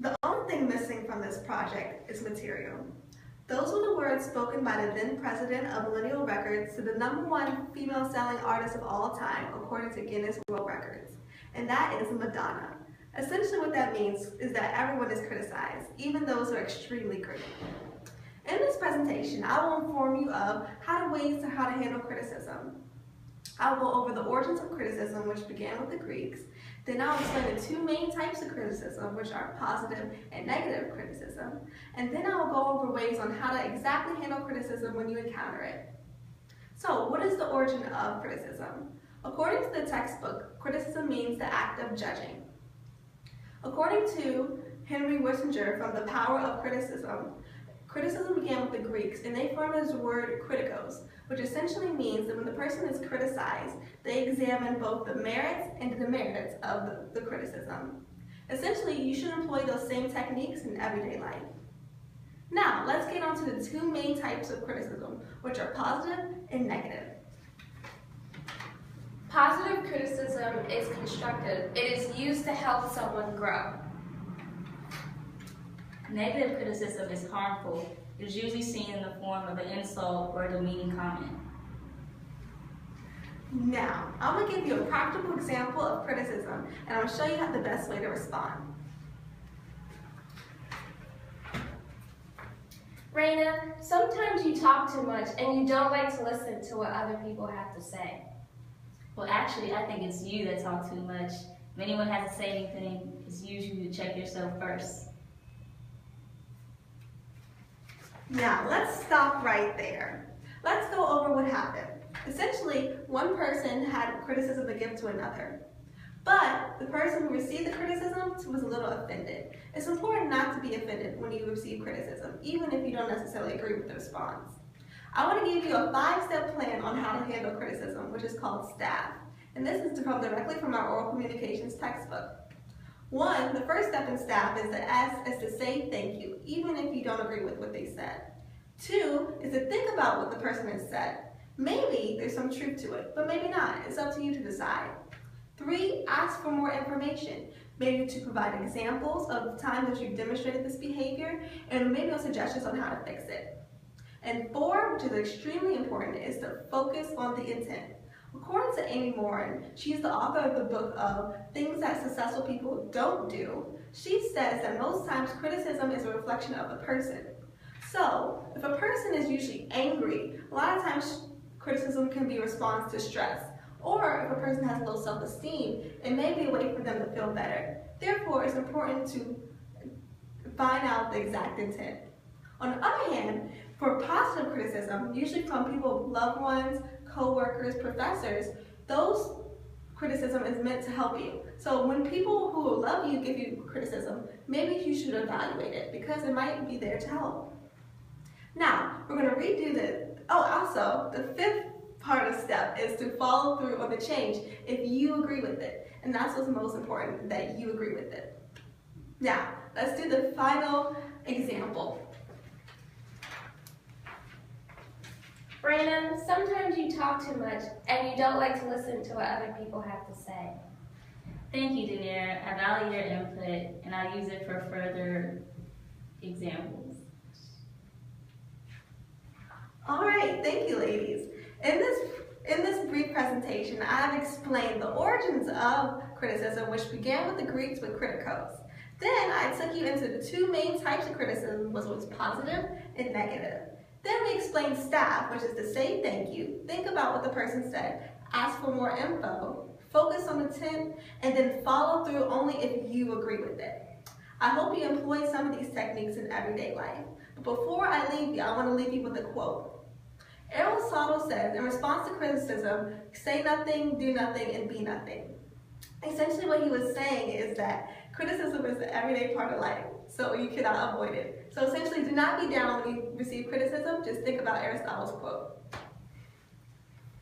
The only thing missing from this project is material. Those were the words spoken by the then president of Millennial Records to the #1 female selling artist of all time, according to Guinness World Records, and that is Madonna. Essentially what that means is that everyone is criticized, even those who are extremely critical. In this presentation, I will inform you of how to handle criticism. I'll go over the origins of criticism, which began with the Greeks. Then I'll explain the two main types of criticism, which are positive and negative criticism. And then I'll go over ways on how to exactly handle criticism when you encounter it. So, what is the origin of criticism? According to the textbook, criticism means the act of judging. According to Henry Kissinger from The Power of Criticism, criticism began with the Greeks, and they formed the word kritikos, which essentially means that when the person is criticized, they examine both the merits and demerits of the criticism. Essentially, you should employ those same techniques in everyday life. Now, let's get on to the two main types of criticism, which are positive and negative. Positive criticism is constructive. It is used to help someone grow. Negative criticism is harmful. It is usually seen in the form of an insult or a demeaning comment. Now, I'm going to give you a practical example of criticism, and I'm going to show you the best way to respond. Raina, sometimes you talk too much and you don't like to listen to what other people have to say. Well, actually, I think it's you that talk too much. If anyone has to say anything, it's usually to check yourself first. Now, let's stop right there. Let's go over what happened. Essentially, one person had criticism to give to another, but the person who received the criticism was a little offended. It's important not to be offended when you receive criticism, even if you don't necessarily agree with the response. I want to give you a 5-step plan on how to handle criticism, which is called STAFF, and this is directly from our oral communications textbook. 1, the first step in STAFF is to say thank you, even if you don't agree with what they said. 2 is to think about what the person has said. Maybe there's some truth to it, but maybe not. It's up to you to decide. 3, ask for more information, maybe to provide examples of times that you've demonstrated this behavior, and maybe suggestions on how to fix it. And 4, which is extremely important, is to focus on the intent. According to Amy Morin, she's the author of the book of Things That Successful People Don't Do. She says that most times criticism is a reflection of the person. So, if a person is usually angry, a lot of times criticism can be a response to stress. Or if a person has low self-esteem, it may be a way for them to feel better. Therefore, it's important to find out the exact intent. On the other hand, for positive criticism, usually from people, loved ones, co-workers, professors, those criticism is meant to help you. So when people who love you give you criticism, maybe you should evaluate it because it might be there to help. Now, we're going to redo also, the 5th part of STEP is to follow through on the change if you agree with it. And that's what's most important, that you agree with it. Now, let's do the final example. Raina, sometimes you talk too much and you don't like to listen to what other people have to say. Thank you, Denier. I value your input, and I'll use it for further examples. All right, thank you, ladies. In this brief presentation, I've explained the origins of criticism, which began with the Greeks with kritikos. Then I took you into the two main types of criticism, which was positive and negative. Then we explained STAFF, which is to say thank you, think about what the person said, ask for more info, focus on the intent, and then follow through only if you agree with it. I hope you employ some of these techniques in everyday life. But before I leave you, I want to leave you with a quote. Aristotle says, in response to criticism, say nothing, do nothing, and be nothing. Essentially what he was saying is that criticism is an everyday part of life, so you cannot avoid it. So essentially, do not be down when you receive criticism, just think about Aristotle's quote.